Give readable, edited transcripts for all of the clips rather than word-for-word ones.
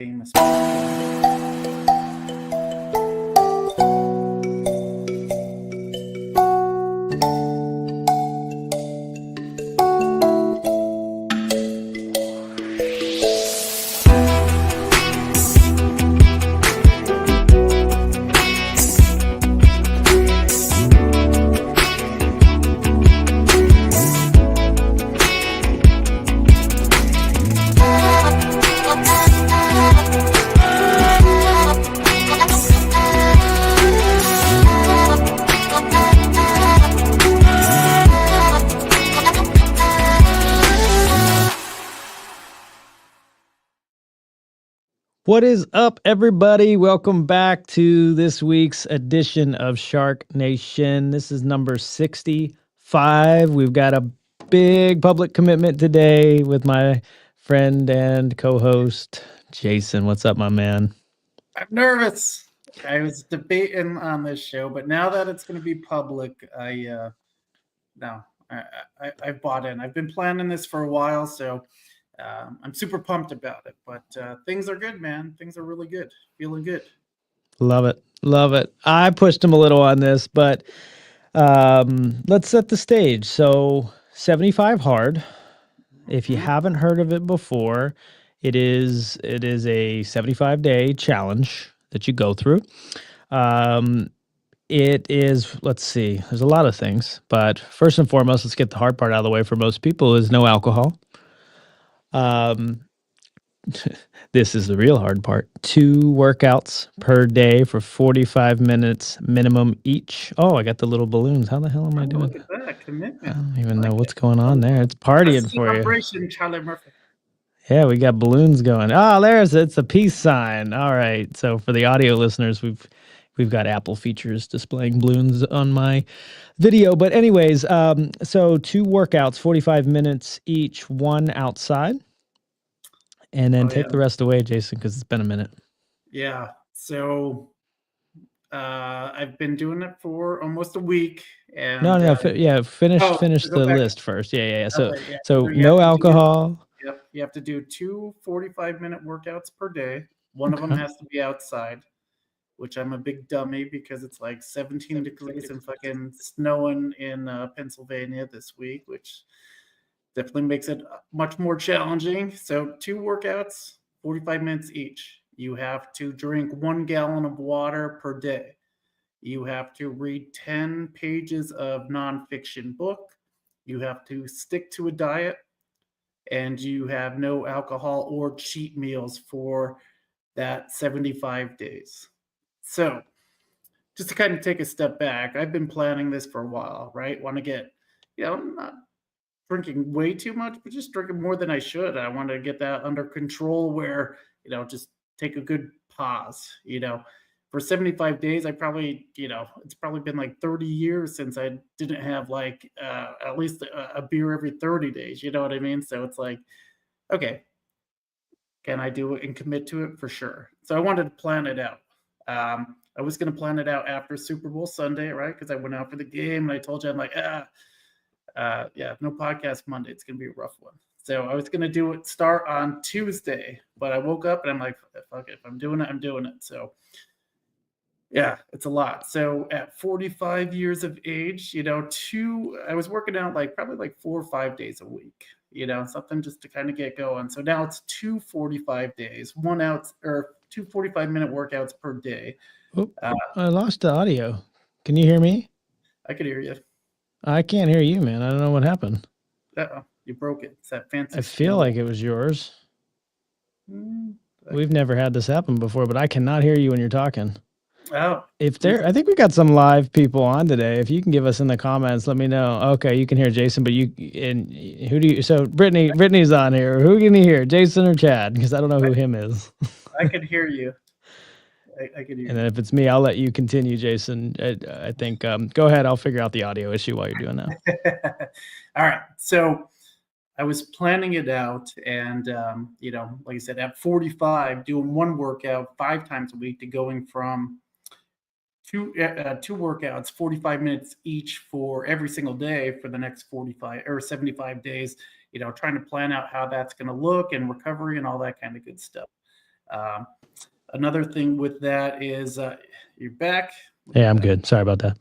famous. What is up, everybody? Welcome back to this week's edition of SharkNation. This is number 65. We've got a big public commitment today with my friend and co-host, Jason. What's up, my man? I'm nervous. I was debating on this show, but now that it's going to be public, I bought in. I've been planning this for a while, so I'm super pumped about it. But things are good, man. Things are really good. Feeling good. Love it. Love it. I pushed him a little on this, but let's set the stage. So 75 hard. If you haven't heard of it before, it is a 75-day challenge that you go through. It is, let's see, there's a lot of things, but first and foremost, let's get the hard part out of the way for most people is no alcohol. This is the real hard part. 2 workouts per day for 45 minutes minimum each. Oh, I got the little balloons. How the hell am I doing? Look at that commitment. I don't even know what's going on there. It's partying for you. Celebration, Charlie Murphy. Yeah, we got balloons going. Oh, it's a peace sign. All right. So for the audio listeners, we've got Apple features displaying balloons on my video. But anyways, so 2 workouts, 45 minutes each, one outside. And then take the rest away, Jason, because it's been a minute. Yeah. So I've been doing it for almost a week. And finish the list first. Yeah. So no alcohol. Yep. You have to do 2 45-minute workouts per day. One of them has to be outside, which I'm a big dummy because it's like 17 degrees and fucking snowing in Pennsylvania this week, which definitely makes it much more challenging. So 2 workouts, 45 minutes each. You have to drink 1 gallon of water per day. You have to read 10 pages of nonfiction book. You have to stick to a diet. And you have no alcohol or cheat meals for that 75 days. So just to kind of take a step back, I've been planning this for a while, right? Want to get, not drinking way too much, but just drinking more than I should. I want to get that under control where, just take a good pause, For 75 days, I probably, it's probably been like 30 years since I didn't have like at least a beer every 30 days. You know what I mean? So it's like, okay, can I do it and commit to it? For sure. So I wanted to plan it out. I was going to plan it out after Super Bowl Sunday, right? Because I went out for the game and I told you, I'm like, no podcast Monday. It's going to be a rough one. So I was going to start on Tuesday, but I woke up and I'm like, fuck it. If I'm doing it, I'm doing it. So yeah, it's a lot. So at 45 years of age, I was working out probably 4 or 5 days a week, something just to kind of get going. So now it's 2 45 days, 2 45-minute workouts per day. I lost the audio. Can you hear me? I could hear you. I can't hear you, man. I don't know what happened. Uh-oh, you broke it. It's that fancy. I feel like it was yours. We've never had this happen before, but I cannot hear you when you're talking. Oh, I think we got some live people on today. If you can give us in the comments, let me know. Okay, you can hear Jason, but so Brittany's on here. Who can you hear, Jason or Chad? Because I don't know who him is. I could hear you. I could hear you. And then if it's me, I'll let you continue, Jason. I think, go ahead. I'll figure out the audio issue while you're doing that. All right. So I was planning it out and, like I said, at 45, doing 1 workout 5 times a week to going from 2 workouts, 45 minutes each for every single day for the next 45 or 75 days, trying to plan out how that's going to look and recovery and all that kind of good stuff. Um, Another thing with that is you're back. Look Yeah, at I'm that. good. Sorry about that.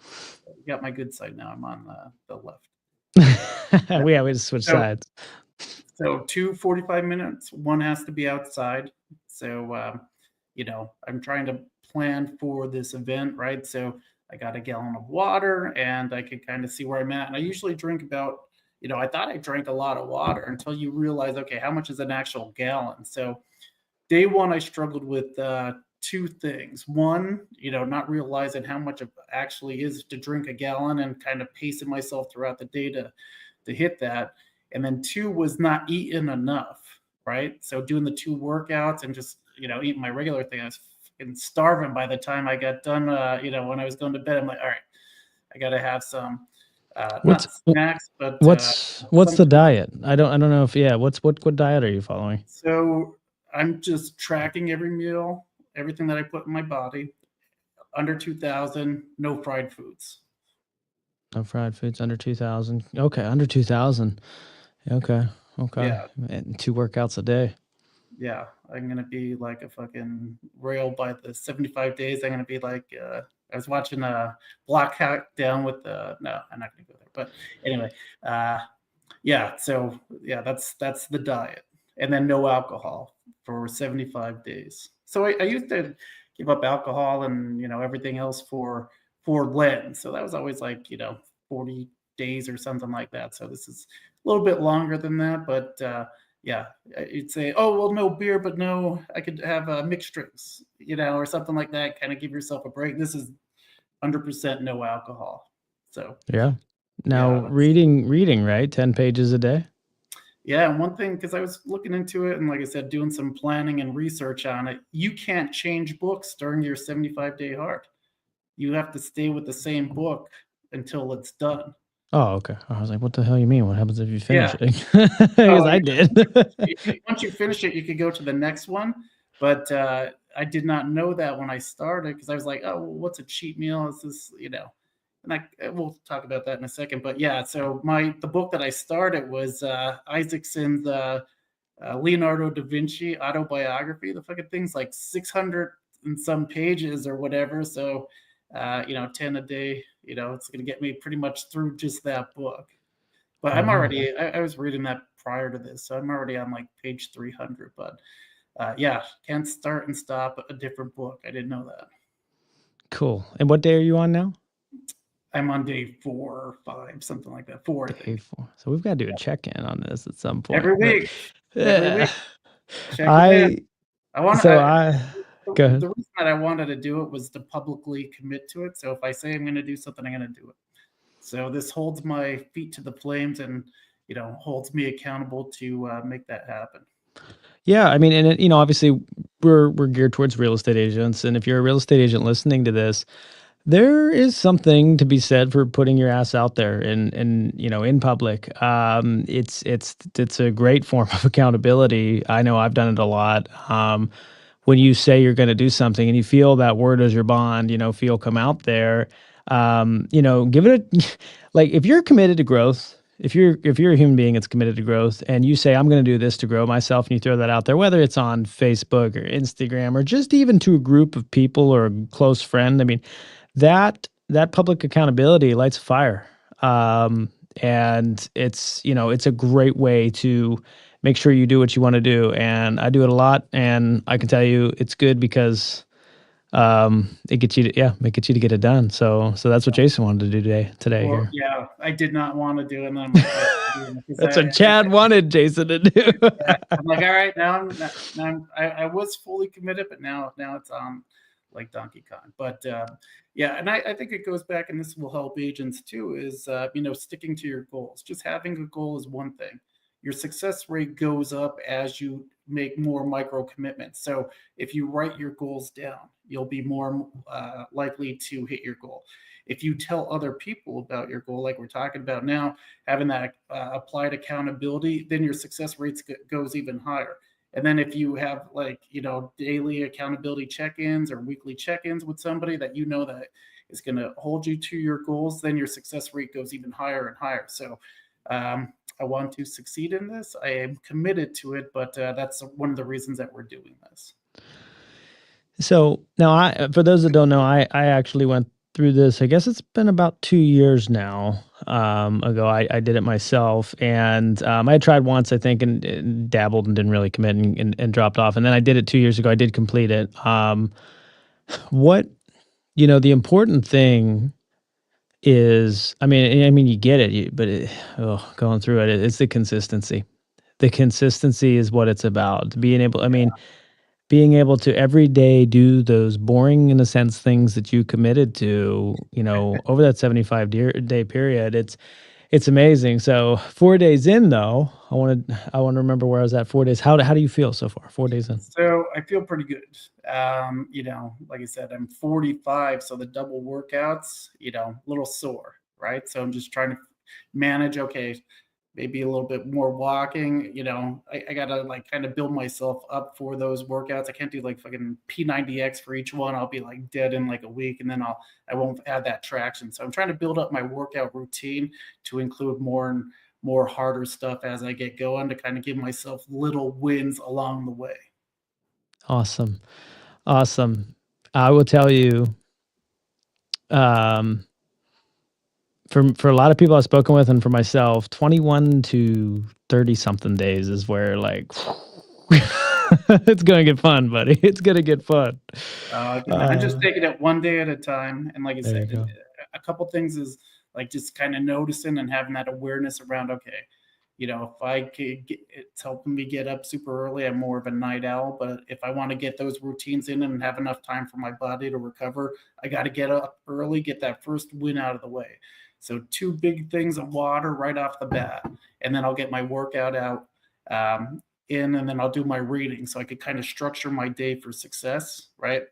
You got my good side now. I'm on the left. We just switched So sides. so two 45 minutes. One has to be outside. So I'm trying to plan for this event, right? So I got a gallon of water, and I could kind of see where I'm at. And I usually drink about, I thought I drank a lot of water until you realize, okay, how much is an actual gallon? So day one, I struggled with two things. One, not realizing how much it actually is to drink a gallon, and kind of pacing myself throughout the day to hit that. And then two was not eating enough, right? So doing the two workouts and just eating my regular thing, I was fucking starving by the time I got done. When I was going to bed, I'm like, all right, I got to have some What's not snacks, but what's the something. diet? I don't know if what diet are you following? So I'm just tracking every meal, everything that I put in my body. Under 2,000, no fried foods. No fried foods under 2,000. Okay, under 2,000. Okay, okay. Yeah, And 2 workouts a day. yeah. I'm gonna be like a fucking rail by the 75 days. I'm gonna be like I was watching Block Hack Down with the no, I'm not gonna go there. But anyway, uh yeah, so yeah, that's the diet. And then no alcohol for 75 days. So I used to give up alcohol and everything else for Lent. So that was always like, 40 days or something like that. So this is a little bit longer than that, but yeah, you'd say, oh well, no beer, but no, I could have mixed drinks, or something like that. Kind of give yourself a break. This is 100% no alcohol. So Yeah. Now yeah, that's reading, right? 10 pages a day? yeah, and one thing, because I was looking into it and like I said, doing some planning and research on it, you can't change books during your 75-day hard. You have to stay with the same book until it's done. Oh, okay. I was like, "What the hell you mean? What happens if you finish Yeah. it?" Oh, Because I yeah. did. Once you finish it, you could go to the next one. But I did not know that when I started, because I was like, oh, well, what's a cheat meal? Is this? And we'll talk about that in a second. But yeah, so the book that I started was Isaacson's Leonardo da Vinci autobiography. The fucking thing's like 600 and some pages or whatever. So, 10 a day, it's going to get me pretty much through just that book. But I'm Wow. already, I was reading that prior to this. So I'm already on like page 300. But yeah, can't start and stop a different book. I didn't know that. Cool. And what day are you on now? I'm on day 4 or 5, something like that. Four, I Day think. 4. So we've gotta do a check-in on this at some point, Every but, week. Every yeah. week. Checking in. I I want so I I Go the ahead. reason that I wanted to do it was to publicly commit to it. So if I say I'm going to do something, I'm going to do it. So this holds my feet to the flames, and holds me accountable to make that happen. Yeah, I mean, and obviously we're geared towards real estate agents, and if you're a real estate agent listening to this, there is something to be said for putting your ass out there and in public. It's a great form of accountability. I know I've done it a lot. When you say you're going to do something and you feel that word as your bond, feel come out there. Give it a like if you're committed to growth. If you're a human being that's committed to growth and you say I'm going to do this to grow myself and you throw that out there, whether it's on Facebook or Instagram or just even to a group of people or a close friend, I mean, that public accountability lights a fire. And it's a great way to make sure you do what you want to do. And I do it a lot, and I can tell you it's good because it gets you to get it done. So that's what Jason wanted to do today Well, here. yeah, I did not want to do it, and then I'm like, all right, I'm doing it because That's what Chad wanted Jason to do. yeah, I'm like, all right, I was fully committed, but now it's on like Donkey Kong. But yeah, and I think it goes back, and this will help agents too, is sticking to your goals. Just having a goal is one thing. Your success rate goes up as you make more micro commitments. So if you write your goals down, you'll be more likely to hit your goal. If you tell other people about your goal, like we're talking about now, having that applied accountability, then your success rates goes even higher. And then if you have like daily accountability check-ins or weekly check-ins with somebody that that is going to hold you to your goals, then your success rate goes even higher and higher. So I want to succeed in this. I am committed to it, but that's one of the reasons that we're doing this. So now, for those that don't know, I actually went through this. I guess it's been about 2 years now. Ago, I did it myself, and I had tried once, I think, and dabbled and didn't really commit and dropped off. And then I did it 2 years ago. I did complete it. What the important thing is, I mean, you get it, but going through it, it's the consistency. The consistency is what it's about. Being able, I mean, being able to every day do those boring, in a sense, things that you committed to, over that 75 day period, it's amazing. So 4 days in, though, I want to remember where I was at 4 days. How do you feel so far? 4 days in. So I feel pretty good. Like I said, I'm 45, so the double workouts, a little sore, right? So I'm just trying to manage. Okay, maybe a little bit more walking. I gotta like kind of build myself up for those workouts. I can't do like fucking P90X for each one. I'll be like dead in like a week, and then I won't have that traction. So I'm trying to build up my workout routine to include more and more harder stuff as I get going to kind of give myself little wins along the way. Awesome. Awesome. I will tell you, um, for a lot of people I've spoken with and for myself, 21 to 30 something days is where like it's gonna get fun, buddy. It's gonna get fun. I'm just Uh, taking it one day at a time, and like I there you said, go. a couple things is like just kind of noticing and having that awareness around. Okay, if I could get, it's helping me get up super early. I'm more of a night owl, but if I want to get those routines in and have enough time for my body to recover, I got to get up early, get that first win out of the way. So two big things of water right off the bat, and then I'll get my workout out. In, and then I'll do my reading so I could kind of structure my day for success, right?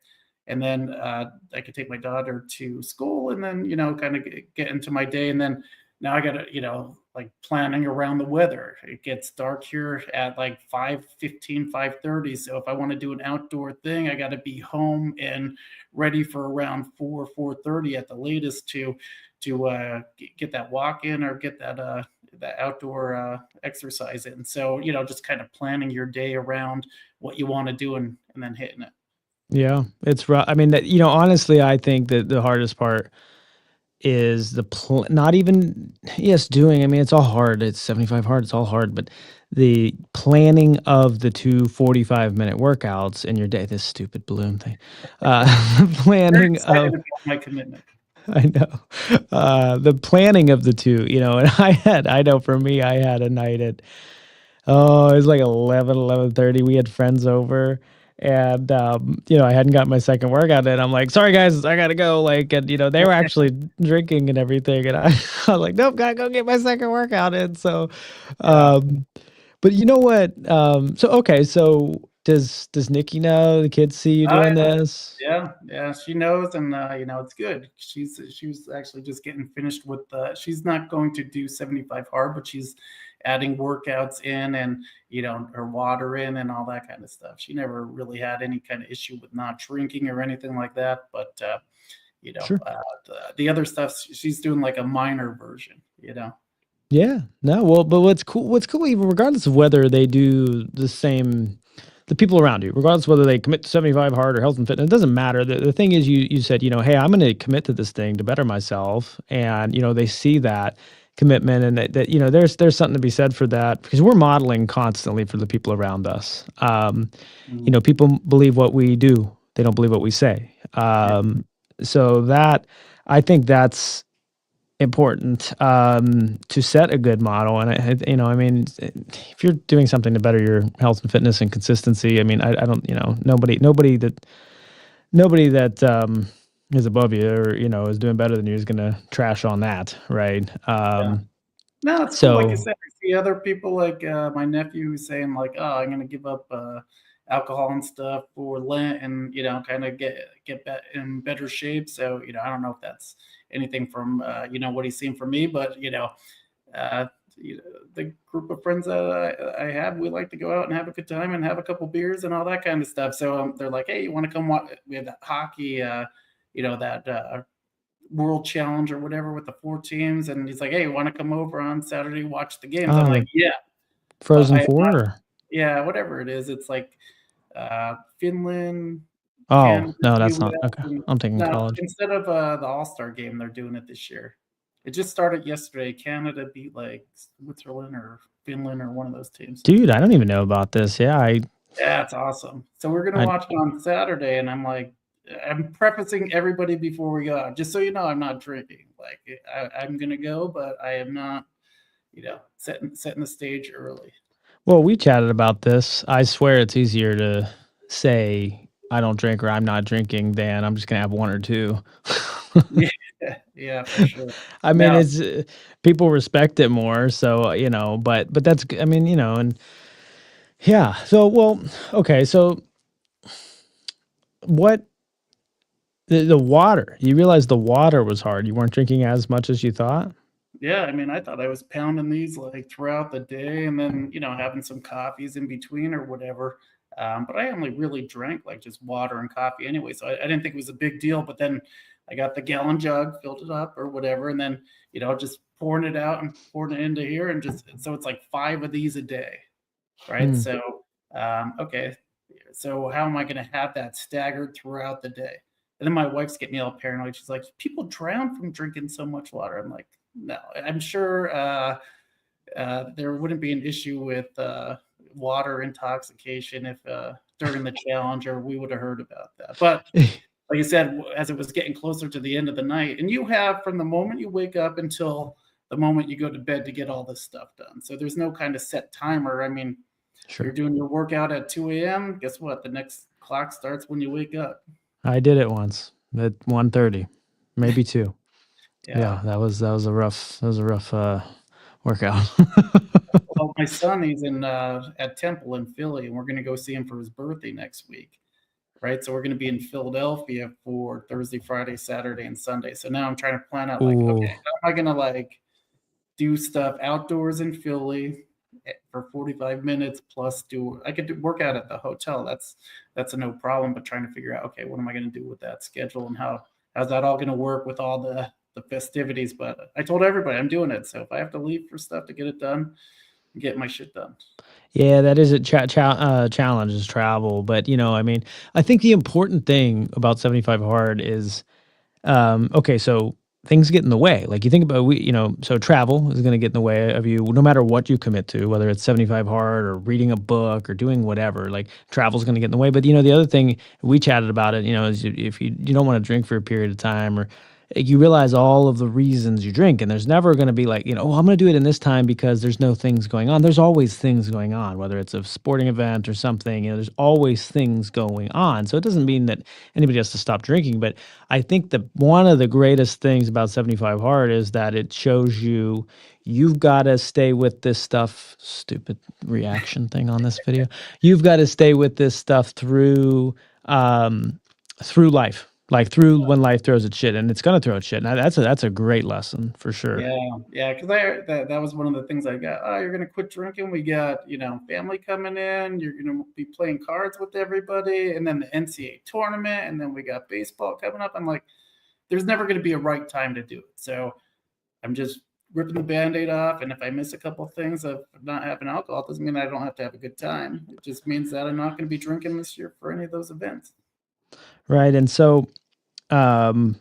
And then I could take my daughter to school, and then kind of get into my day. And then now I got to like planning around the weather. It gets dark here at like 5:15, 5:30. So if I want to do an outdoor thing, I got to be home and ready for around 4:30 at the latest to get that walk in or get that outdoor exercise in. So just kind of planning your day around what you want to do, and then hitting it. Yeah, it's rough. I mean, honestly, I think that the hardest part is not even, yes, doing. I mean, it's all hard. It's 75 hard. It's all hard, but the planning of the 2 45-minute workouts in your day, this stupid balloon thing, Very planning excited of, about my commitment. I know, the planning of the two, and I know for me, I had a night at, oh, it was like 11:30. We had friends over, and, I hadn't got my second workout in. I'm like, "Sorry, guys, I gotta go," like, and, they were actually drinking and everything, and I I was like, "Nope, gotta go get my second workout in," so, Yeah. um, but you know what? Okay, so does Nikki know? The kids see you Oh, doing this? yeah, yeah, she knows, and it's good. She was actually just getting finished with. She's not going to do 75 hard, but she's adding workouts in, and her water in, and all that kind of stuff. She never really had any kind of issue with not drinking or anything like that. But Sure. the other stuff she's doing like a minor version. Yeah. No, well, but what's cool, even regardless of whether they do the people around you, regardless whether they commit to 75 hard or health and fitness, it doesn't matter. The thing is, you said, hey, I'm going to commit to this thing to better myself. And, they see that commitment, and that, there's something to be said for that, because we're modeling constantly for the people around us. Mhm. People believe what we do. They don't believe what we say. Yeah. So I think that's important, to set a good model. And I mean, if you're doing something to better your health and fitness and consistency, I mean, I don't, nobody that is above you, or is doing better than you, is gonna trash on that, right? Yeah. No, it's cool. Like I So said, I see other people like my nephew who's saying like, "Oh, I'm gonna give up alcohol and stuff for Lent, and kind of in better shape." So I don't know if that's anything from what he's seen from me, but uh, the group of friends that I have, we like to go out and have a good time and have a couple beers and all that kind of stuff. So they're like, "Hey, you want to come watch?" We have that hockey, that world challenge or whatever with the four teams. And he's like, "Hey, want to come over on Saturday, watch the games?" I'm like, the "Yeah, but Frozen I am not." Four, or Yeah, whatever it is. It's like Finland. Oh, Canada, no, that's not US, okay. and I'm thinking no, college. instead of, the All-Star game, they're doing it this year. It just started yesterday. Canada beat, like, Switzerland or Finland or one of those teams. Dude, I don't even know about this. Yeah, Yeah, it's awesome. So we're gonna I watch it on Saturday, and I'm like, I'm prefacing everybody before we go out, just so you know, I'm not drinking. Like, I'm gonna go, but I am not, setting the stage early. well, we chatted about this. I swear it's easier to say I don't drink or I'm not drinking than I'm just gonna have 1 or 2. Yeah, yeah, for sure. I mean, Now, it's people respect it more, so, but that's g I mean, and yeah. So, well, okay, so what the water, you realize the water was hard. You weren't drinking as much as you thought? yeah, I mean, I thought I was pounding these like throughout the day and then, having some coffees in between or whatever. But I only really drank like just water and coffee anyway. So I didn't think it was a big deal. But then I got the gallon jug, filled it up or whatever. And then, just pouring it out and pouring it into here. And just so it's like 5 of these a day. Right. Hmm, So, okay. So how am I going to have that staggered throughout the day? And then my wife's getting me all paranoid. She's like, people drown from drinking so much water. I'm like, no, I'm sure there wouldn't be an issue with water intoxication if during the challenge, or we would have heard about that. But like I said, as it was getting closer to the end of the night, and you have from the moment you wake up until the moment you go to bed to get all this stuff done. So there's no kind of set timer. I mean, you're sure. doing your workout at 2 a.m. Guess what? The next clock starts when you wake up. I did it once at 1:30, maybe 2. Yeah. Yeah, that was a rough workout. Well, my son, he's in at Temple in Philly, and we're going to go see him for his birthday next week. Right. So we're going to be in Philadelphia for Thursday, Friday, Saturday, and Sunday. So now I'm trying to plan out like, Ooh, okay, how am I going to like do stuff outdoors in Philly for 45 minutes plus I could work out at the hotel. That's a no problem. But trying to figure out, okay, what am I going to do with that schedule and how's that all going to work with all the festivities? But I told everybody I'm doing it. So if I have to leave for stuff to get it done, get my shit done. yeah, that is a challenge is travel, but, I mean, I think the important thing about 75 Hard is, okay, so things get in the way. Like you think about so travel is going to get in the way of you no matter what you commit to, whether it's 75 hard or reading a book or doing whatever. Like travel is going to get in the way. But the other thing we chatted about it, is if you don't want to drink for a period of time or you realize all of the reasons you drink and there's never going to be like, oh, I'm going to do it in this time because there's no things going on. There's always things going on, whether it's a sporting event or something, there's always things going on. So it doesn't mean that anybody has to stop drinking, but I think that one of the greatest things about 75 Hard is that it shows you've got to stay with this stuff. Stupid reaction thing on this video. You've got to stay with this stuff through life, like through when life throws its shit, and it's gonna throw its shit. And that's a great lesson for sure. Yeah, yeah, because that was one of the things I got. Oh, you're gonna quit drinking. We got family coming in. You're gonna be playing cards with everybody, and then the NCAA tournament, and then we got baseball coming up. I'm like, there's never gonna be a right time to do it. So I'm just ripping the band-aid off. And if I miss a couple of things of not having alcohol, it doesn't mean I don't have to have a good time. It just means that I'm not gonna be drinking this year for any of those events. Right, and so um,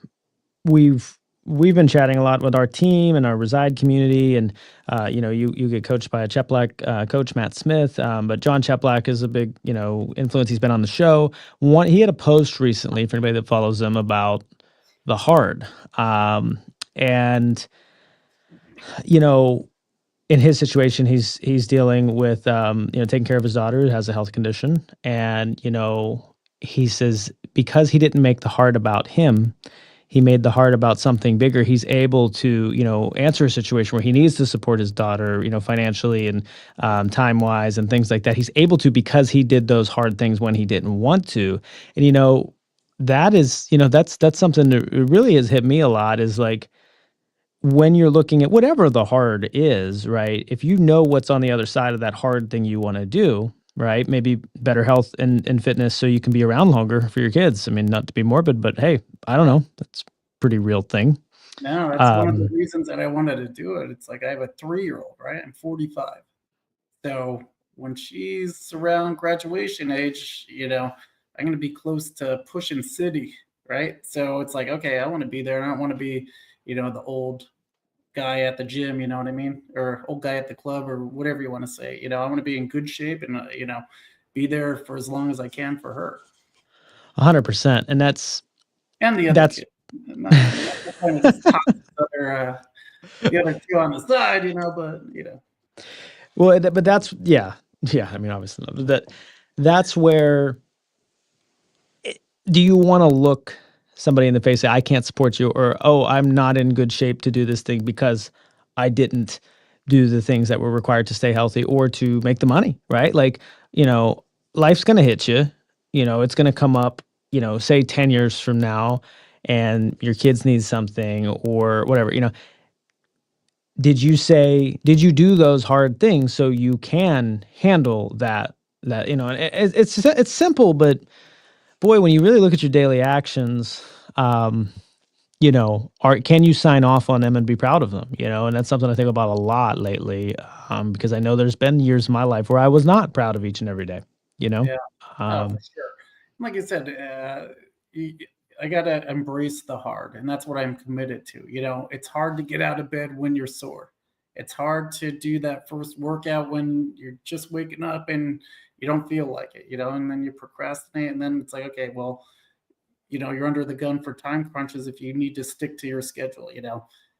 we've been chatting a lot with our team and our reside community, and you get coached by a Cheplack coach, Matt Smith, but John Cheplack is a big influence. He's been on the show. He had a post recently for anybody that follows him about the hard, and you know in his situation, he's dealing with taking care of his daughter who has a health condition, and he says because he didn't make the heart about him, he made the heart about something bigger. He's able to answer a situation where he needs to support his daughter, financially and time wise and things like that. He's able to because he did those hard things when he didn't want to, and that is that's something that really has hit me a lot. Is like when you're looking at whatever the hard is, right? If you know what's on the other side of that hard thing you want to do, right? Maybe better health and fitness so you can be around longer for your kids. I mean, not to be morbid, but hey, I don't know. That's a pretty real thing. No, that's one of the Um, reasons that I wanted to do it. It's like I have a 3-year-old, right? I'm 45. So when she's around graduation age, I'm going to be close to pushing city, right? So it's like, okay, I want to be there. I don't want to be, the old guy at the gym, you know what I mean? Or old guy at the club or whatever you want to say. I want to be in good shape and, be there for as long as I can for her 100%. And that's and the other that's kid. Not trying to just toss the other two on the side, but well, but that's yeah, yeah. I mean, obviously, that's where. Do you want to look somebody in the face, say, "I can't support you," or "Oh, I'm not in good shape to do this thing because I didn't do the things that were required to stay healthy or to make the money," right? Like, you know, life's gonna hit you. It's gonna come up. Say 10 years from now, and your kids need something or whatever. Did you do those hard things so you can handle that? And it's simple, but boy, when you really look at your daily actions, um, can you sign off on them and be proud of them? And that's something I think about a lot lately, because I know there's been years in my life where I was not proud of each and every day. You know, yeah. Oh, for um, sure. Like I said, I gotta embrace the hard, and that's what I'm committed to. It's hard to get out of bed when you're sore. It's hard to do that first workout when you're just waking up and you don't feel like it. And then you procrastinate, and then it's like, okay, well, you're under the gun for time crunches if you need to stick to your schedule.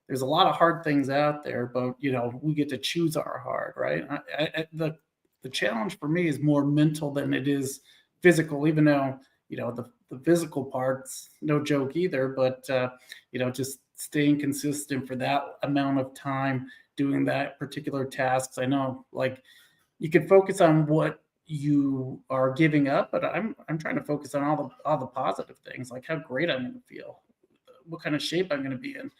There's a lot of hard things out there, but we get to choose our hard, right? The challenge for me is more mental than it is physical, even though the physical part's no joke either. But just staying consistent for that amount of time doing that particular tasks. I know, like, you can focus on what you are giving up, but I'm trying to focus on all the positive things, like how great I'm going to feel, what kind of shape I'm going to be in,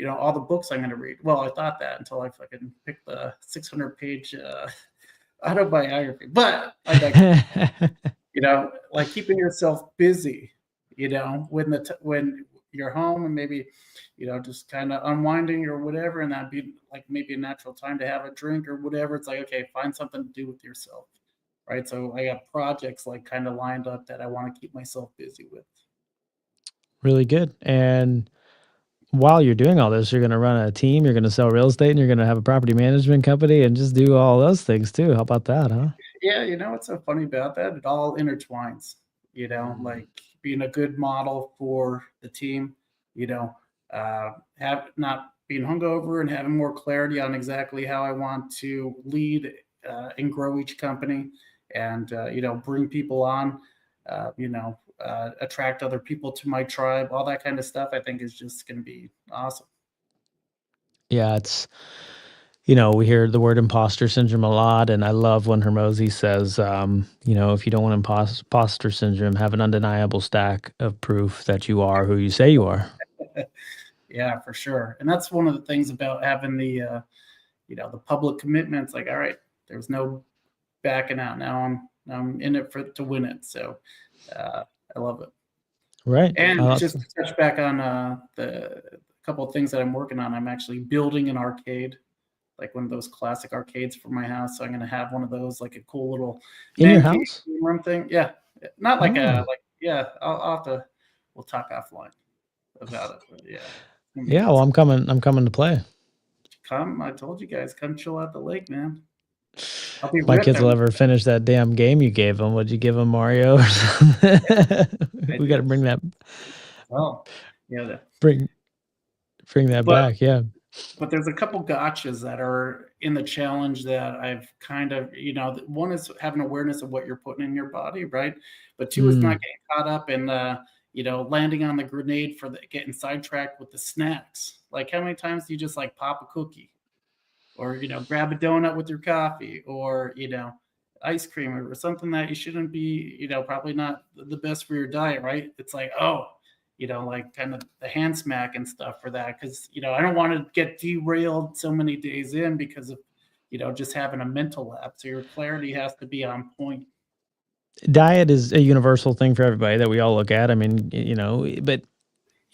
all the books I'm going to read. Well, I thought that until I fucking picked the 600-page autobiography, but I digress. Like keeping yourself busy, when you're home and maybe, just kind of unwinding or whatever, and that'd be like maybe a natural time to have a drink or whatever. It's like, okay, find something to do with yourself, right? So I got projects like kind of lined up that I want to keep myself busy with. really good. And while you're doing all this, you're going to run a team, you're going to sell real estate, and you're going to have a property management company and just do all those things too. How about that, huh? Yeah, what's so funny about that? It all intertwines, like being a good model for the team, have not being hungover and having more clarity on exactly how I want to lead and grow each company and, bring people on, attract other people to my tribe, all that kind of stuff, I think is just going to be awesome. Yeah, we hear the word imposter syndrome a lot, and I love when Hermosi says, if you don't want imposter syndrome, have an undeniable stack of proof that you are who you say you are. Yeah, for sure. And that's one of the things about having the public commitments. Like, all right, there's no backing out. Now I'm in it to win it. So I love it. Right. And just to touch back on the couple of things that I'm working on, I'm actually building an arcade, like one of those classic arcades for my house. So I'm going to have one of those, like a cool little in your house room thing. Yeah, not like yeah. I'll have to. We'll talk offline about it. But yeah. Yeah, well, I'm coming to play. Come, I told you guys, come chill out the lake, man. I'll be My kids will ripping. ever finish that damn game you gave them. What'd you give them, Mario or something? We got to bring that. Oh, yeah. Bring that back. Yeah. But there's a couple gotchas that are in the challenge that I've kind of, one is having awareness of what you're putting in your body, right? But two is not getting caught up in, landing on the grenade for getting sidetracked with the snacks. Like, how many times do you just like pop a cookie or, grab a donut with your coffee or, ice cream or something that you shouldn't be, probably not the best for your diet, right? It's like, oh, like kind of the hand smack and stuff for that. Cause, I don't want to get derailed so many days in because of, just having a mental lapse. So your clarity has to be on point. Diet is a universal thing for everybody that we all look at. I mean, but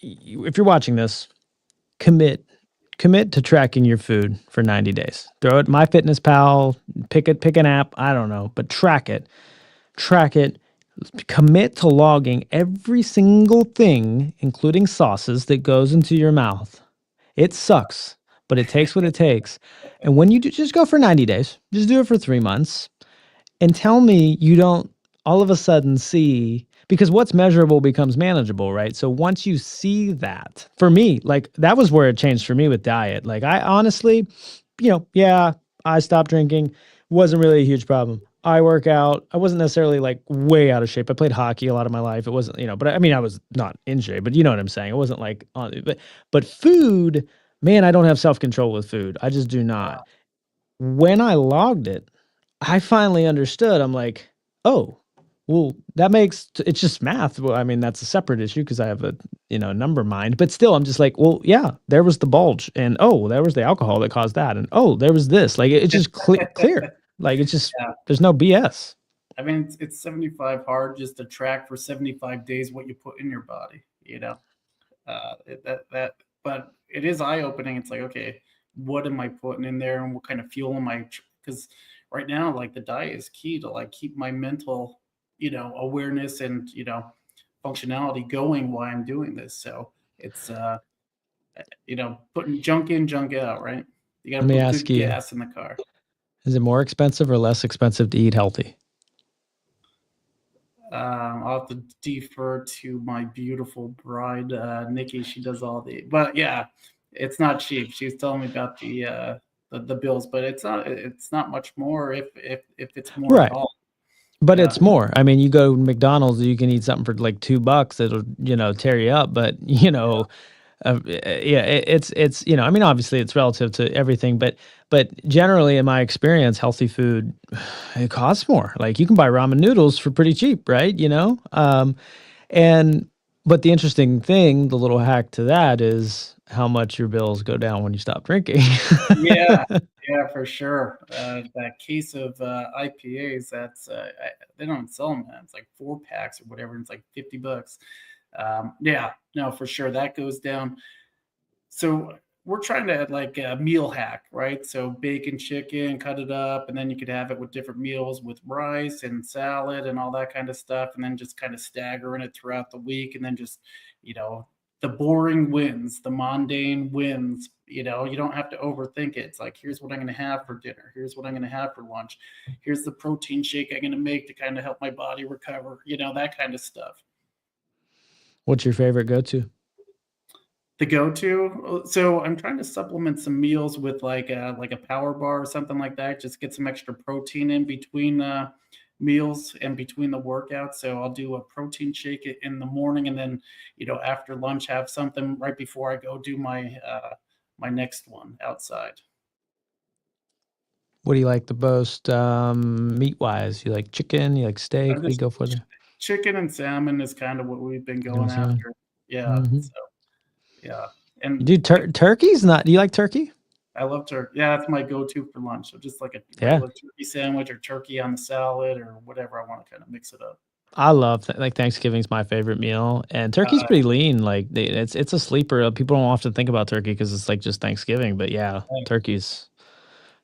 if you're watching this, commit to tracking your food for 90 days. Throw it MyFitnessPal, pick an app, I don't know, but track it. Commit to logging every single thing, including sauces, that goes into your mouth. It sucks, but it takes what it takes. And when you do, just go for 90 days, just do it for 3 months, and tell me you don't all of a sudden see, because what's measurable becomes manageable, right? So once you see that, for me, like that was where it changed for me with diet. Like I honestly, yeah, I stopped drinking, wasn't really a huge problem. I work out. I wasn't necessarily like way out of shape. I played hockey a lot of my life. It wasn't, but I mean, I was not in shape, but you know what I'm saying? It wasn't like on, but food, man, I don't have self-control with food. I just do not. When I logged it, I finally understood. I'm like, "Oh, well, that makes it's just math." Well, I mean, that's a separate issue because I have a, number mind, but still, I'm just like, "Well, yeah, there was the bulge, and oh, there was the alcohol that caused that, and oh, there was this." Like, it's just clear. Like, it's just Yeah. there's no BS. I mean, it's 75 hard just to track for 75 days what you put in your body, but it is eye opening. It's like, okay, what am I putting in there, and what kind of fuel am I? Because right now, like the diet is key to like keep my mental, awareness and functionality going while I'm doing this. So it's putting junk in, junk out, right? You got Let to me put ask good you, gas in the car. is it more expensive or less expensive to eat healthy? I'll have to defer to my beautiful bride, Nikki. She does all but yeah, it's not cheap. She was telling me about the bills, but it's not much more if it's more at Right. all. But Yeah, it's more. I mean, you go to McDonald's, you can eat something for like $2. It'll, tear you up. But, yeah, it's I mean, obviously it's relative to everything, but generally in my experience, healthy food, it costs more. Like you can buy ramen noodles for pretty cheap, right? And but the interesting thing, the little hack to that is how much your bills go down when you stop drinking. yeah, yeah, for sure. That case of IPAs, they don't sell them. It's like 4 packs or whatever. And it's like $50. Yeah, no, for sure that goes down. So we're trying to like a meal hack, right? So bacon, chicken, cut it up, and then you could have it with different meals with rice and salad and all that kind of stuff, and then just kind of staggering it throughout the week, and then just you know the boring wins, the mundane wins. You don't have to overthink it. It's like here's what I'm going to have for dinner, here's what I'm going to have for lunch, here's the protein shake I'm going to make to kind of help my body recover. That kind of stuff. What's your favorite go-to? The go-to. So I'm trying to supplement some meals with like a power bar or something like that. Just get some extra protein in between meals and between the workouts. So I'll do a protein shake in the morning, and then after lunch have something right before I go do my next one outside. What do you like the most, meat-wise? You like chicken? You like steak? I'm What do you just go for there? chicken and salmon is kind of what we've been Chicken and going salmon? after. Yeah. Mhm. So yeah, You and do turkey's not do you like turkey? I love turkey. Yeah, that's my go-to for lunch. So just like a Yeah. regular turkey sandwich or turkey on the salad or whatever. I want to kind of mix it up. I love like, Thanksgiving's my favorite meal, and turkey's Uh, pretty lean, like, it's a sleeper. People don't often think about turkey because it's, like, just Thanksgiving, but yeah, turkey's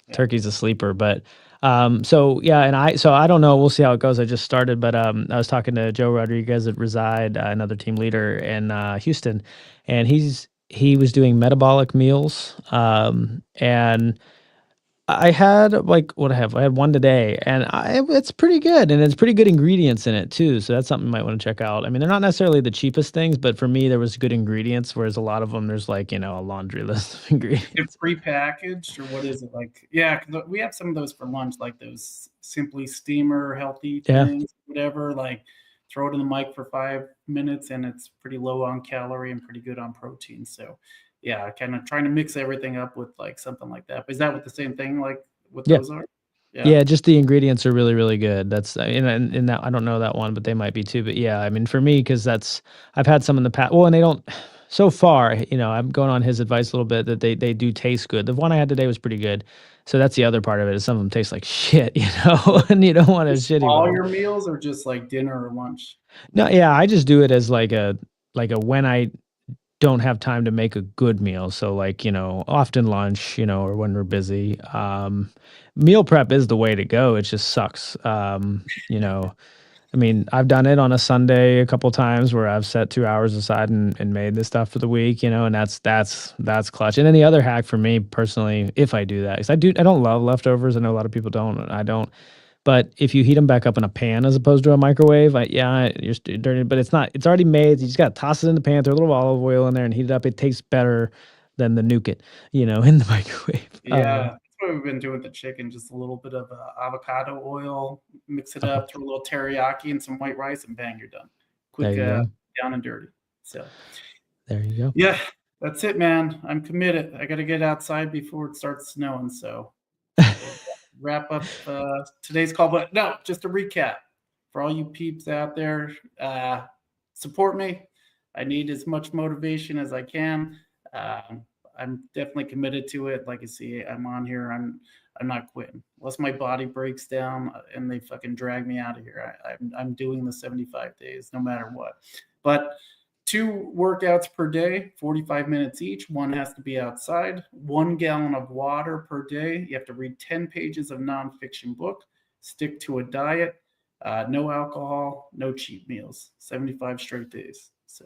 yeah. turkey's a sleeper, but, so, yeah, and I don't know, we'll see how it goes. I just started, but, I was talking to Joe Rodriguez at Reside, another team leader in, Houston, and he was doing metabolic meals, and I had, like, what I have? I had one today, and it's pretty good, and it's pretty good ingredients in it too, so that's something you might wanna check out. I mean, they're not necessarily the cheapest things, but for me, there was good ingredients, whereas a lot of them, there's, like, a laundry list of Is it ingredients. prepackaged or what is it like? Yeah, 'cause we have some of those for lunch, like those simply steamer healthy Yeah. things, whatever. Like throw it in the mic for 5 minutes, and it's pretty low on calorie and pretty good on protein. So, yeah, kind of trying to mix everything up with like something like that. But is that what the same thing like what Yeah. those are? Yeah. Yeah, just the ingredients are really, really good. That's and that I don't know that one, but they might be too. But yeah, I mean, for me, because that's I've had some in the past. Well, and they don't. So far, I'm going on his advice a little bit that they do taste good. The one I had today was pretty good. So that's the other part of it is some of them taste like shit, and you don't want a Just shitty all one. your meals or just like dinner or lunch? No, yeah, I just do it as like a when I don't have time to make a good meal. So like, often lunch, or when we're busy. Meal prep is the way to go. It just sucks. I mean, I've done it on a Sunday a couple times where I've set 2 hours aside and made this stuff for the week, and that's clutch. And then the other hack for me personally, if I do that, is I don't love leftovers. I know a lot of people don't. I don't. But if you heat them back up in a pan as opposed to a microwave, you're dirty, but it's not. It's already made. You just got to toss it in the pan, throw a little olive oil in there, and heat it up. It tastes better than the nuke it, in the microwave. Yeah, that's what we've been doing with the chicken. Just a little bit of avocado oil, mix it Okay. up, throw a little teriyaki and some white rice, and bang, you're done. Quick, There you go. down and dirty. So There you go. yeah, that's it, man. I'm committed. I got to get outside before it starts snowing. So we'll wrap up today's call. But no, just a recap for all you peeps out there. Support me. I need as much motivation as I can. I'm definitely committed to it. Like I see, I'm on here. I'm not quitting unless my body breaks down and they fucking drag me out of here. I'm doing the 75 days no matter what. But 2 workouts per day, 45 minutes each. One has to be outside. 1 gallon of water per day. You have to read 10 pages of nonfiction book. Stick to a diet. No alcohol. No cheat meals. 75 straight days. So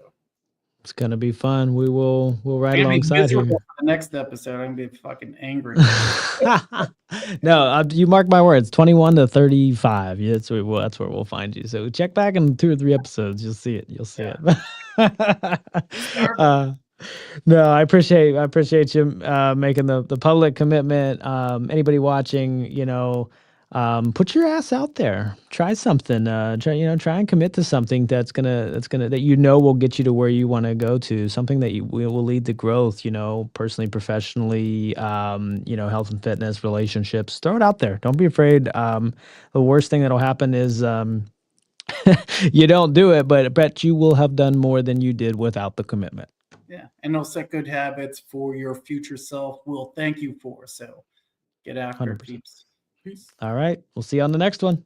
it's gonna be fun. We'll ride I'm gonna be alongside here. miserable for the next episode. I'm gonna be fucking angry. No, you mark my words. 21 to 35. Yeah, that's where we'll find you. So check back in 2 or 3 episodes. You'll see it. You'll see it. No, I appreciate you making the public commitment. Anybody watching, put your ass out there. Try something. Try and commit to something that will get you to where you want to go to. Something that will lead to growth. Personally, professionally. Health and fitness, relationships. Throw it out there. Don't be afraid. The worst thing that'll happen is you don't do it, but I bet you will have done more than you did without the commitment. Yeah, and they'll set good habits for your future self. Will thank you for. So get after it, 100%. peeps. Peace. All right. We'll see you on the next one.